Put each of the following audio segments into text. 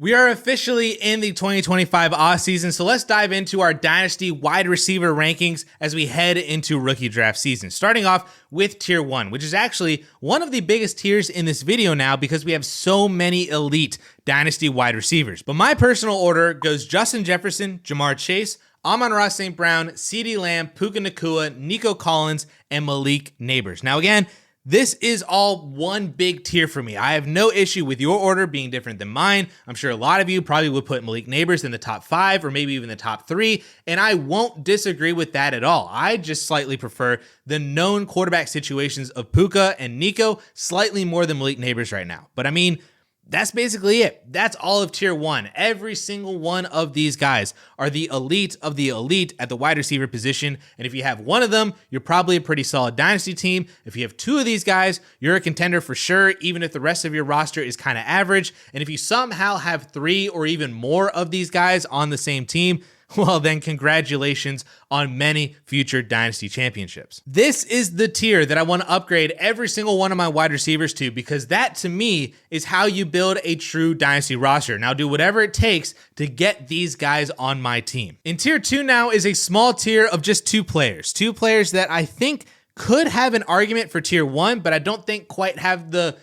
We are officially in the 2025 offseason, so let's dive into our Dynasty wide receiver rankings as we head into rookie draft season. Starting off with Tier 1, which is actually one of the biggest tiers in this video now because we have so many elite Dynasty wide receivers. But my personal order goes Justin Jefferson, Jamar Chase, Amon-Ra St. Brown, CeeDee Lamb, Puka Nacua, Nico Collins, and Malik Nabers. Now again, this is all one big tier for me. I have no issue with your order being different than mine. I'm sure a lot of you probably would put Malik Nabers in the top 5 or maybe even the top 3, and I won't disagree with that at all. I just slightly prefer the known quarterback situations of Puka and Nico slightly more than Malik Nabers right now. But I mean, that's basically it. That's all of Tier 1. Every single one of these guys are the elite of the elite at the wide receiver position. And if you have one of them, you're probably a pretty solid Dynasty team. If you have 2 of these guys, you're a contender for sure, even if the rest of your roster is kind of average. And if you somehow have 3 or even more of these guys on the same team, well then congratulations on many future Dynasty championships. This is the tier that I want to upgrade every single one of my wide receivers to because that to me is how you build a true Dynasty roster. Now do whatever it takes to get these guys on my team. In Tier 2 now is a small tier of just 2 players. 2 players that I think could have an argument for Tier 1, but I don't think quite have the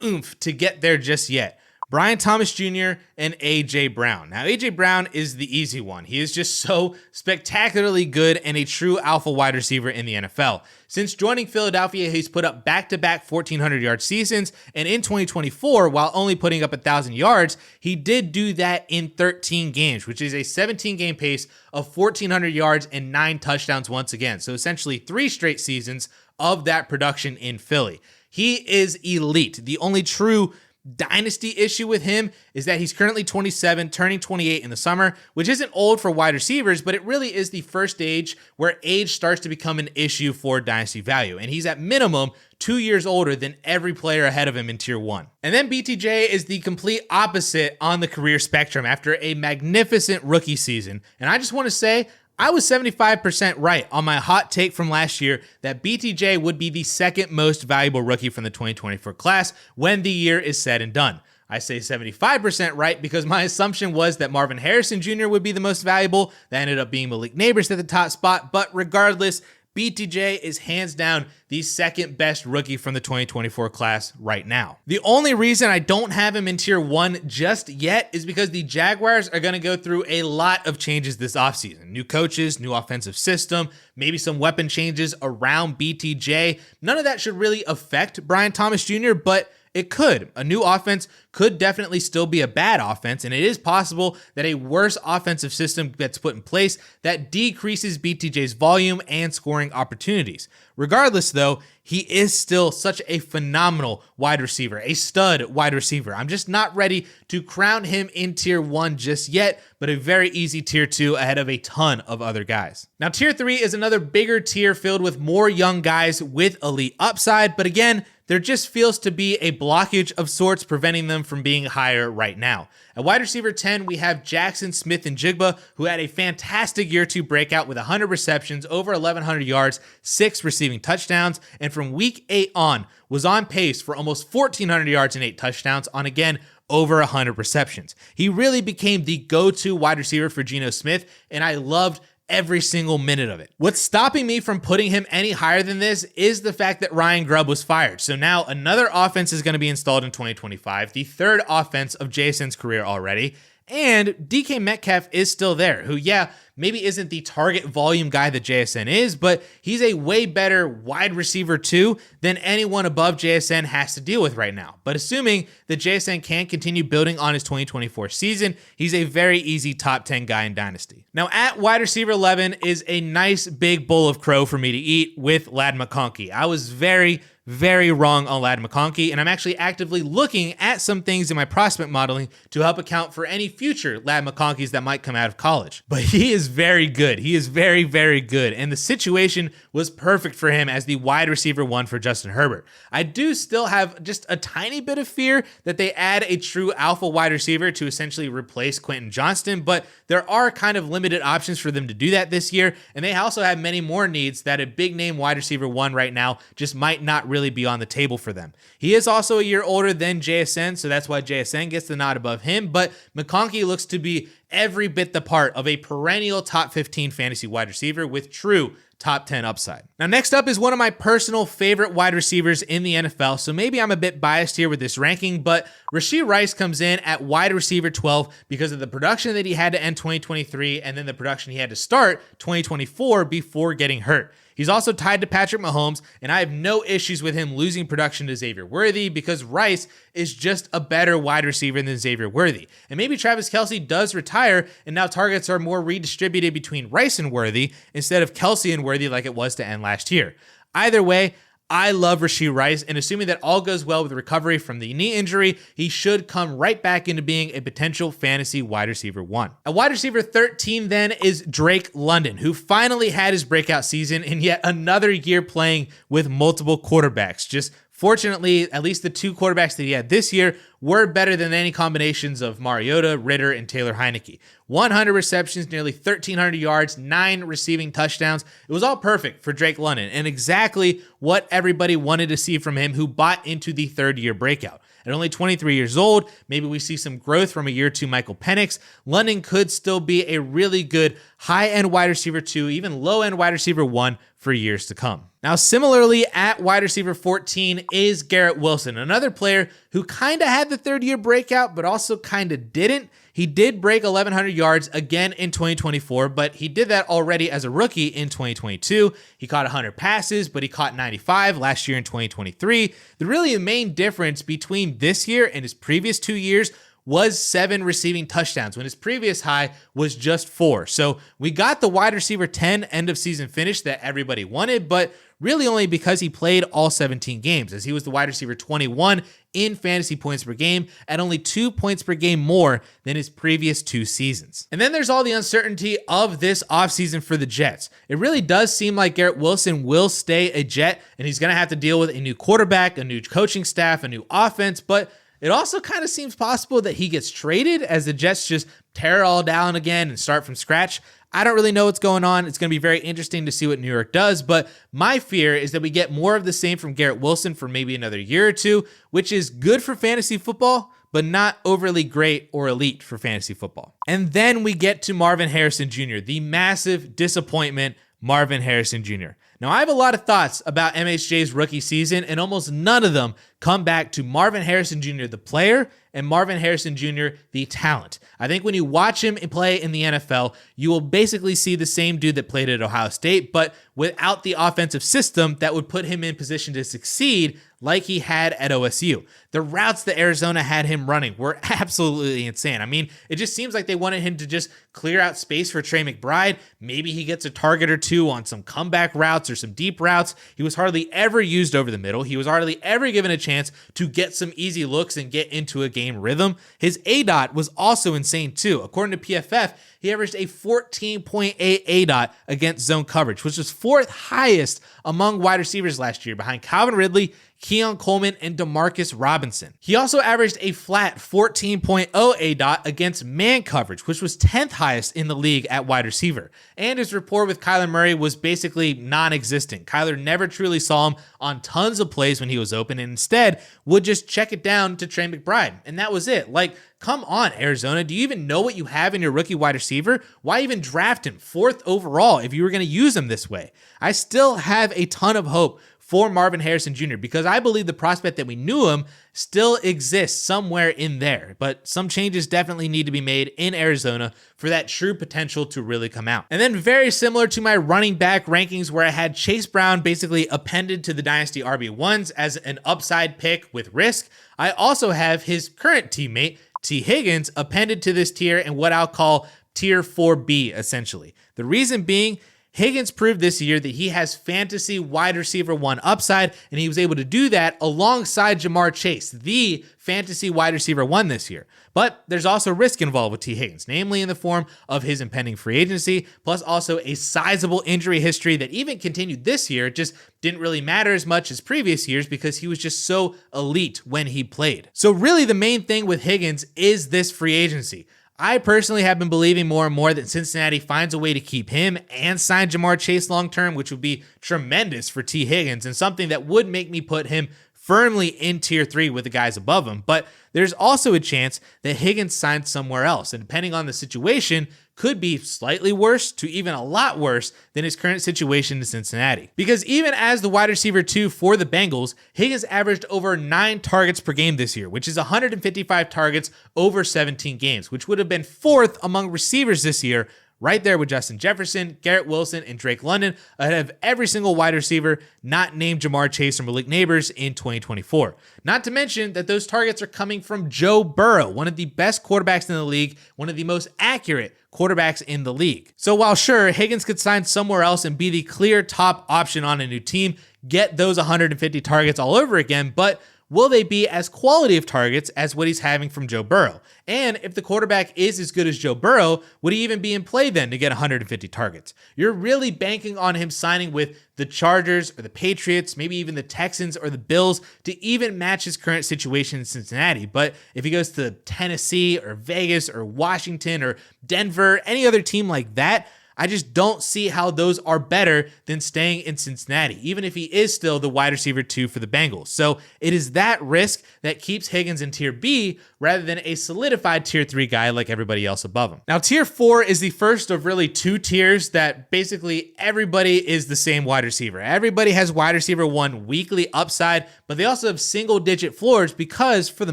oomph to get there just yet. Brian Thomas Jr. and A.J. Brown. Now, A.J. Brown is the easy one. He is just so spectacularly good and a true alpha wide receiver in the NFL. Since joining Philadelphia, he's put up back-to-back 1,400-yard seasons, and in 2024, while only putting up 1,000 yards, he did do that in 13 games, which is a 17-game pace of 1,400 yards and 9 touchdowns once again. So essentially 3 straight seasons of that production in Philly. He is elite. The only true Dynasty issue with him is that he's currently 27, turning 28 in the summer, which isn't old for wide receivers, but it really is the first age where age starts to become an issue for Dynasty value. And he's at minimum 2 years older than every player ahead of him in Tier 1. And then BTJ is the complete opposite on the career spectrum after a magnificent rookie season. And I just want to say, I was 75% right on my hot take from last year that BTJ would be the second most valuable rookie from the 2024 class when the year is said and done. I say 75% right because my assumption was that Marvin Harrison Jr. would be the most valuable. That ended up being Malik Nabers at the top spot, but regardless, BTJ is hands down the second best rookie from the 2024 class right now. The only reason I don't have him in Tier 1 just yet is because the Jaguars are going to go through a lot of changes this offseason. New coaches, new offensive system, maybe some weapon changes around BTJ. None of that should really affect Brian Thomas Jr., but it could. A new offense could definitely still be a bad offense, and it is possible that a worse offensive system gets put in place that decreases BTJ's volume and scoring opportunities. Regardless, though, he is still such a phenomenal wide receiver, a stud wide receiver. I'm just not ready to crown him in Tier 1 just yet, but a very easy Tier 2 ahead of a ton of other guys. Now, Tier 3 is another bigger tier filled with more young guys with elite upside, but again, there just feels to be a blockage of sorts preventing them from being higher right now. At wide receiver 10, we have Jaxon Smith-Njigba, who had a fantastic year 2 breakout with 100 receptions, over 1,100 yards, 6 receiving touchdowns, and from week 8 on, was on pace for almost 1,400 yards and 8 touchdowns on, again, over 100 receptions. He really became the go-to wide receiver for Geno Smith, and I loved every single minute of it. What's stopping me from putting him any higher than this is the fact that Ryan Grubb was fired. So now another offense is going to be installed in 2025, the third offense of Jason's career already. And DK Metcalf is still there, who, yeah, maybe isn't the target volume guy that JSN is, but he's a way better wide receiver too than anyone above JSN has to deal with right now. But assuming that JSN can continue building on his 2024 season, he's a very easy top 10 guy in Dynasty. Now at wide receiver 11 is a nice big bowl of crow for me to eat with Ladd McConkey. I was very wrong on Ladd McConkey, and I'm actually actively looking at some things in my prospect modeling to help account for any future Ladd McConkeys that might come out of college. But he is is very good. He is very, very good. And the situation was perfect for him as the wide receiver 1 for Justin Herbert. I do still have just a tiny bit of fear that they add a true alpha wide receiver to essentially replace Quentin Johnston, but there are kind of limited options for them to do that this year. And they also have many more needs that a big name wide receiver 1 right now just might not really be on the table for them. He is also a year older than JSN, so that's why JSN gets the nod above him, but McConkey looks to be every bit the part of a perennial top 15 fantasy wide receiver with true top 10 upside. Now, next up is one of my personal favorite wide receivers in the NFL, so maybe I'm a bit biased here with this ranking, but Rashee Rice comes in at wide receiver 12 because of the production that he had to end 2023 and then the production he had to start 2024 before getting hurt. He's also tied to Patrick Mahomes, and I have no issues with him losing production to Xavier Worthy because Rice is just a better wide receiver than Xavier Worthy. And maybe Travis Kelce does retire, and now targets are more redistributed between Rice and Worthy instead of Kelce and Worthy like it was to end last year. Either way, I love Rashee Rice, and assuming that all goes well with recovery from the knee injury, he should come right back into being a potential fantasy wide receiver 1. At wide receiver 13 then is Drake London, who finally had his breakout season in yet another year playing with multiple quarterbacks. Just fortunately, at least the 2 quarterbacks that he had this year were better than any combinations of Mariota, Ritter, and Taylor Heineke. 100 receptions, nearly 1,300 yards, 9 receiving touchdowns. It was all perfect for Drake London and exactly what everybody wanted to see from him who bought into the third-year breakout. At only 23 years old, maybe we see some growth from a year 2 Michael Penix. London could still be a really good high-end wide receiver 2, even low-end wide receiver 1 for years to come. Now, similarly at wide receiver 14 is Garrett Wilson, another player who kind of had the third-year breakout, but also kind of didn't. He did break 1,100 yards again in 2024, but he did that already as a rookie in 2022. He caught 100 passes, but he caught 95 last year in 2023. The main difference between this year and his previous 2 years was 7 receiving touchdowns when his previous high was just 4. So we got the wide receiver 10 end of season finish that everybody wanted, but really only because he played all 17 games, as he was the wide receiver 21 in fantasy points per game at only 2 points per game more than his previous 2 seasons. And then there's all the uncertainty of this offseason for the Jets. It really does seem like Garrett Wilson will stay a Jet, and he's going to have to deal with a new quarterback, a new coaching staff, a new offense, but it also kind of seems possible that he gets traded as the Jets just tear it all down again and start from scratch. I don't really know what's going on. It's going to be very interesting to see what New York does, but my fear is that we get more of the same from Garrett Wilson for maybe another year or 2, which is good for fantasy football, but not overly great or elite for fantasy football. And then we get to Marvin Harrison Jr., the massive disappointment Marvin Harrison Jr. Now, I have a lot of thoughts about MHJ's rookie season, and almost none of them come back to Marvin Harrison Jr., the player, and Marvin Harrison Jr., the talent. I think when you watch him play in the NFL, you will basically see the same dude that played at Ohio State, but without the offensive system that would put him in position to succeed like he had at OSU. The routes that Arizona had him running were absolutely insane. I mean, it just seems like they wanted him to just clear out space for Trey McBride. Maybe he gets a target or 2 on some comeback routes or some deep routes. He was hardly ever used over the middle. He was hardly ever given a chance to get some easy looks and get into a game rhythm. His ADOT was also insane too. According to PFF, he averaged a 14.8 ADOT against zone coverage, which was 4th highest among wide receivers last year, behind Calvin Ridley, Keon Coleman, and Demarcus Robinson. He also averaged a flat 14.0 ADOT against man coverage, which was 10th highest in the league at wide receiver. And his rapport with Kyler Murray was basically non-existent. Kyler never truly saw him on tons of plays when he was open, and instead would just check it down to Trey McBride. And that was it. Like, come on, Arizona. Do you even know what you have in your rookie wide receiver? Why even draft him 4th overall if you were going to use him this way? I still have a ton of hope for Marvin Harrison Jr. because I believe the prospect that we knew him still exists somewhere in there, but some changes definitely need to be made in Arizona for that true potential to really come out. And then very similar to my running back rankings where I had Chase Brown basically appended to the Dynasty RB1s as an upside pick with risk, I also have his current teammate, T. Higgins, appended to this tier in what I'll call tier 4B essentially. The reason being, Higgins proved this year that he has fantasy wide receiver 1 upside, and he was able to do that alongside Ja'Marr Chase, the fantasy wide receiver 1 this year. But there's also risk involved with T. Higgins, namely in the form of his impending free agency, plus also a sizable injury history that even continued this year. It just didn't really matter as much as previous years because he was just so elite when he played. So really the main thing with Higgins is this free agency. I personally have been believing more and more that Cincinnati finds a way to keep him and sign Ja'Marr Chase long-term, which would be tremendous for T. Higgins and something that would make me put him firmly in tier 3 with the guys above him. But there's also a chance that Higgins signs somewhere else, and depending on the situation, could be slightly worse to even a lot worse than his current situation in Cincinnati. Because even as the wide receiver 2 for the Bengals, Higgins averaged over 9 targets per game this year, which is 155 targets over 17 games, which would have been 4th among receivers this year, right there with Justin Jefferson, Garrett Wilson, and Drake London, ahead of every single wide receiver not named Ja'Marr Chase or Malik Nabers in 2024. Not to mention that those targets are coming from Joe Burrow, one of the best quarterbacks in the league, one of the most accurate quarterbacks in the league. So while sure, Higgins could sign somewhere else and be the clear top option on a new team, get those 150 targets all over again, but will they be as quality of targets as what he's having from Joe Burrow? And if the quarterback is as good as Joe Burrow, would he even be in play then to get 150 targets? You're really banking on him signing with the Chargers or the Patriots, maybe even the Texans or the Bills to even match his current situation in Cincinnati. But if he goes to Tennessee or Vegas or Washington or Denver, any other team like that, I just don't see how those are better than staying in Cincinnati, even if he is still the wide receiver 2 for the Bengals. So it is that risk that keeps Higgins in tier B rather than a solidified tier 3 guy like everybody else above him. Now, tier 4 is the first of really 2 tiers that basically everybody is the same wide receiver. Everybody has wide receiver 1 weekly upside, but they also have single digit floors because for the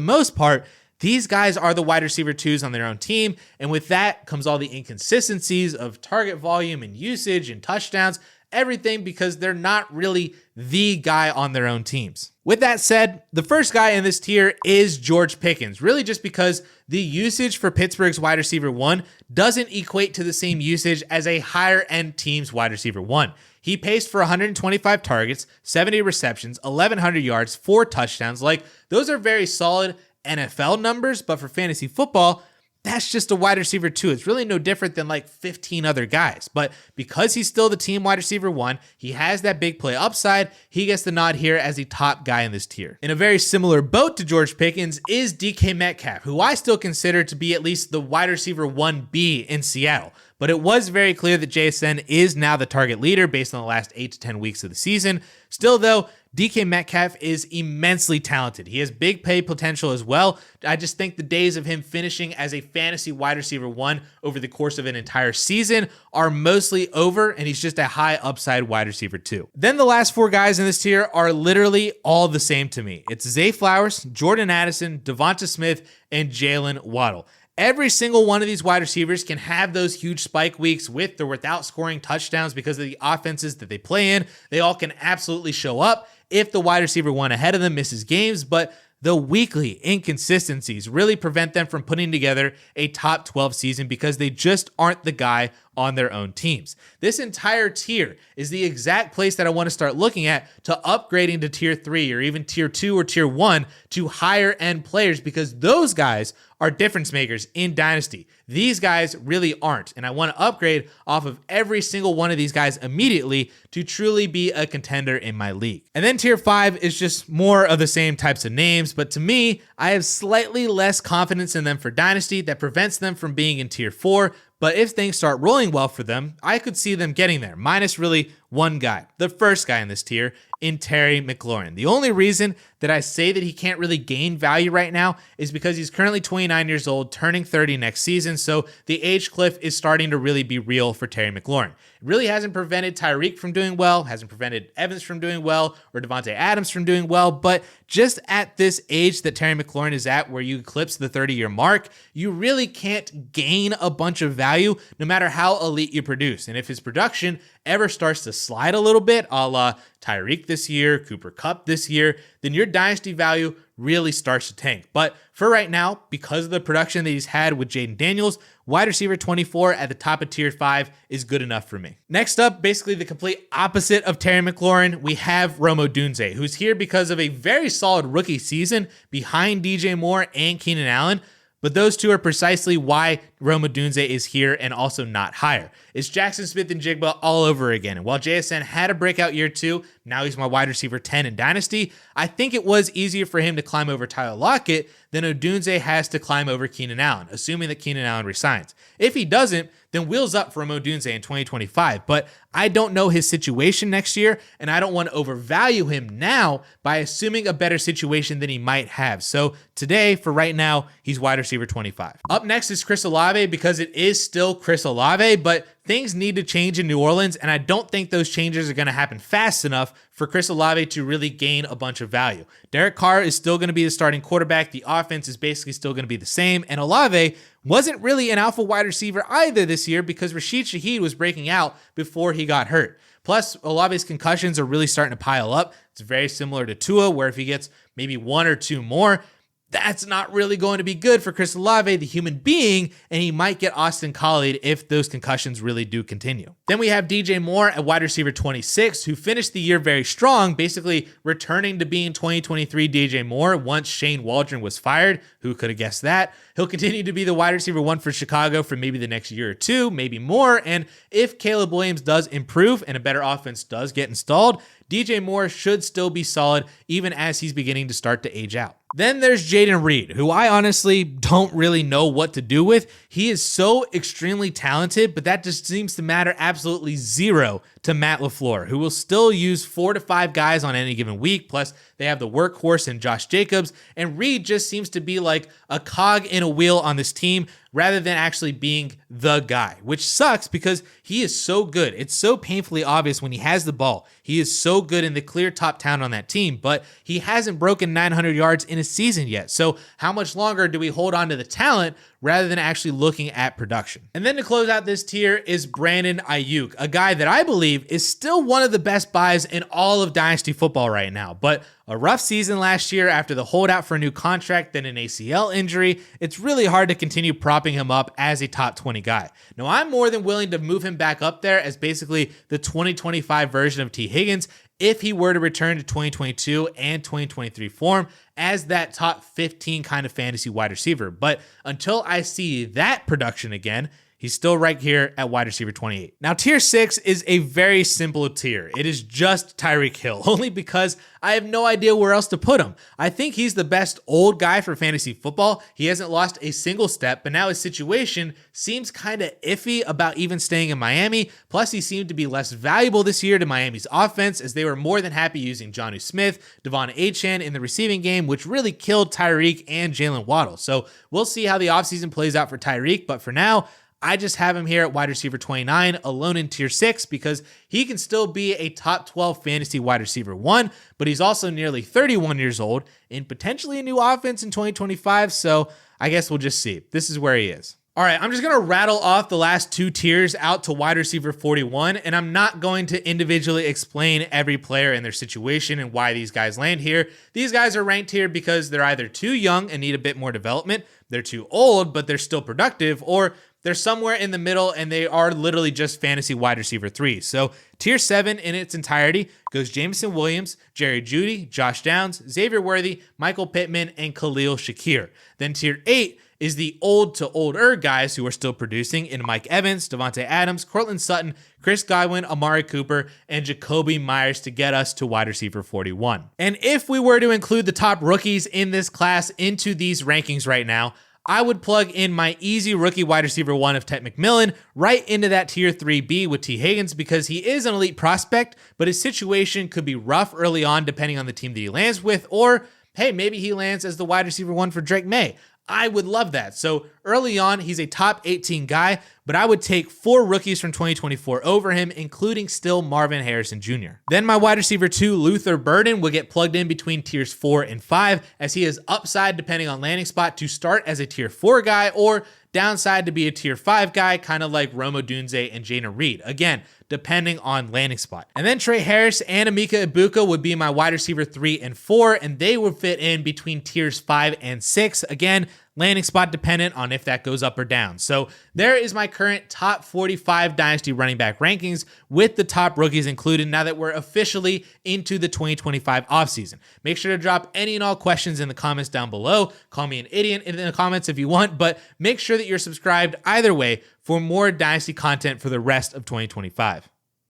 most part, these guys are the wide receiver 2s on their own team, and with that comes all the inconsistencies of target volume and usage and touchdowns, everything because they're not really the guy on their own teams. With that said, the first guy in this tier is George Pickens, really just because the usage for Pittsburgh's wide receiver 1 doesn't equate to the same usage as a higher end team's wide receiver 1. He paced for 125 targets, 70 receptions, 1,100 yards, 4 touchdowns. Like, those are very solid NFL numbers, but for fantasy football, that's just a wide receiver 2. It's really no different than like 15 other guys. But because he's still the team wide receiver 1, he has that big play upside, he gets the nod here as the top guy in this tier. In a very similar boat to George Pickens is DK Metcalf, who I still consider to be at least the wide receiver 1B in Seattle. But it was very clear that JSN is now the target leader based on the last 8 to 10 weeks of the season. Still though, DK Metcalf is immensely talented. He has big pay potential as well. I just think the days of him finishing as a fantasy wide receiver 1 over the course of an entire season are mostly over, and he's just a high upside wide receiver 2. Then the last 4 guys in this tier are literally all the same to me. It's Zay Flowers, Jordan Addison, Devonta Smith, and Jaylen Waddle. Every single one of these wide receivers can have those huge spike weeks with or without scoring touchdowns because of the offenses that they play in. They all can absolutely show up if the wide receiver 1 ahead of them misses games, but the weekly inconsistencies really prevent them from putting together a top 12 season because they just aren't the guy on their own teams. This entire tier is the exact place that I want to start looking at to upgrading to tier 3 or even tier 2 or tier 1 to higher end players because those guys are difference makers in Dynasty. These guys really aren't, and I want to upgrade off of every single one of these guys immediately to truly be a contender in my league. And then tier 5 is just more of the same types of names, but to me, I have slightly less confidence in them for Dynasty that prevents them from being in tier 4, but if things start rolling well for them, I could see them getting there, minus really one guy, the first guy in this tier, in Terry McLaurin. The only reason that I say that he can't really gain value right now is because he's currently 29 years old, turning 30 next season, so the age cliff is starting to really be real for Terry McLaurin. It really hasn't prevented Tyreek from doing well, hasn't prevented Evans from doing well, or Devontae Adams from doing well, but just at this age that Terry McLaurin is at, where you eclipse the 30-year mark, you really can't gain a bunch of value no matter how elite you produce. And if his production ever starts to slide a little bit, a la Tyreek this year, Cooper Kupp this year, then your dynasty value really starts to tank. But for right now, because of the production that he's had with Jayden Daniels, wide receiver 24 at the top of tier 5 is good enough for me. Next up, basically the complete opposite of Terry McLaurin, we have Odunze, who's here because of a very solid rookie season behind DJ Moore and Keenan Allen. But those two are precisely why Odunze is here and also not higher. It's Jaxon Smith-Njigba all over again. And while JSN had a breakout year 2, now he's my wide receiver 10 in Dynasty, I think it was easier for him to climb over Tyler Lockett than Odunze has to climb over Keenan Allen, assuming that Keenan Allen resigns. If he doesn't, then wheels up for Odunze in 2025. But I don't know his situation next year, and I don't want to overvalue him now by assuming a better situation than he might have. So today, for right now, he's wide receiver 25. Up next is Chris Olave, because it is still Chris Olave, but things need to change in New Orleans, and I don't think those changes are going to happen fast enough for Chris Olave to really gain a bunch of value. Derek Carr is still going to be the starting quarterback. The offense is basically still going to be the same, and Olave wasn't really an alpha wide receiver either this year because Rashee Shaheed was breaking out before he got hurt. Plus, Olave's concussions are really starting to pile up. It's very similar to Tua, where if he gets maybe 1 or 2 more, that's not really going to be good for Chris Olave, the human being, and he might get Austin Collied if those concussions really do continue. Then we have DJ Moore at wide receiver 26, who finished the year very strong, basically returning to being 2023 DJ Moore once Shane Waldron was fired. Who could have guessed that? He'll continue to be the wide receiver 1 for Chicago for maybe the next year or 2, maybe more, and if Caleb Williams does improve and a better offense does get installed, DJ Moore should still be solid even as he's beginning to start to age out. Then there's Jayden Reed, who I honestly don't really know what to do with. He is so extremely talented, but that just seems to matter absolutely zero to Matt LaFleur, who will still use 4 to 5 guys on any given week. Plus, they have the workhorse in Josh Jacobs, and Reed just seems to be like a cog in a wheel on this team rather than actually being the guy, which sucks because he is so good. It's so painfully obvious when he has the ball. He is so good in the clear top talent on that team, but he hasn't broken 900 yards in a season yet. So how much longer do we hold on to the talent rather than actually looking at production? And then to close out this tier is Brandon Aiyuk, a guy that I believe is still one of the best buys in all of Dynasty football right now, but a rough season last year after the holdout for a new contract, then an ACL injury. It's really hard to continue propping him up as a top 20 guy. Now, I'm more than willing to move him back up there as basically the 2025 version of T. Higgins if he were to return to 2022 and 2023 form as that top 15 kind of fantasy wide receiver. But until I see that production again, he's still right here at wide receiver 28. Now, tier 6 is a very simple tier. It is just Tyreek Hill, only because I have no idea where else to put him. I think he's the best old guy for fantasy football. He hasn't lost a single step, but now his situation seems kind of iffy about even staying in Miami. Plus, he seemed to be less valuable this year to Miami's offense as they were more than happy using Jonnu Smith, Devon Achane in the receiving game, which really killed Tyreek and Jalen Waddle. So we'll see how the offseason plays out for Tyreek, but for now, I just have him here at wide receiver 29, alone in tier 6, because he can still be a top 12 fantasy wide receiver 1, but he's also nearly 31 years old in potentially a new offense in 2025, so I guess we'll just see. This is where he is. All right, I'm just going to rattle off the last 2 tiers out to wide receiver 41, and I'm not going to individually explain every player and their situation and why these guys land here. These guys are ranked here because they're either too young and need a bit more development, they're too old, but they're still productive, or they're somewhere in the middle and they are literally just fantasy wide receiver 3. So tier 7 in its entirety goes Jameson Williams, Jerry Jeudy, Josh Downs, Xavier Worthy, Michael Pittman, and Khalil Shakir. Then tier 8 is the old to older guys who are still producing in Mike Evans, Devontae Adams, Cortland Sutton, Chris Godwin, Amari Cooper, and Jacoby Myers to get us to wide receiver 41. And if we were to include the top rookies in this class into these rankings right now, I would plug in my easy rookie wide receiver 1 of Ted McMillan right into that tier 3B with T. Higgins because he is an elite prospect, but his situation could be rough early on depending on the team that he lands with, or hey, maybe he lands as the wide receiver 1 for Drake May. I would love that. So early on, he's a top 18 guy, but I would take 4 rookies from 2024 over him, including still Marvin Harrison Jr. Then my wide receiver 2, Luther Burden, will get plugged in between tiers 4 and 5 as he has upside depending on landing spot to start as a tier 4 guy or downside to be a tier 5 guy, kind of like Odunze and Jayden Reed. Again, depending on landing spot. And then Trey Harris and Emeka Egbuka would be my wide receiver 3 and 4, and they would fit in between tiers 5 and 6. Again, landing spot dependent on if that goes up or down. So there is my current top 45 Dynasty running back rankings with the top rookies included now that we're officially into the 2025 offseason. Make sure to drop any and all questions in the comments down below. Call me an idiot in the comments if you want, but make sure that you're subscribed either way for more Dynasty content for the rest of 2025.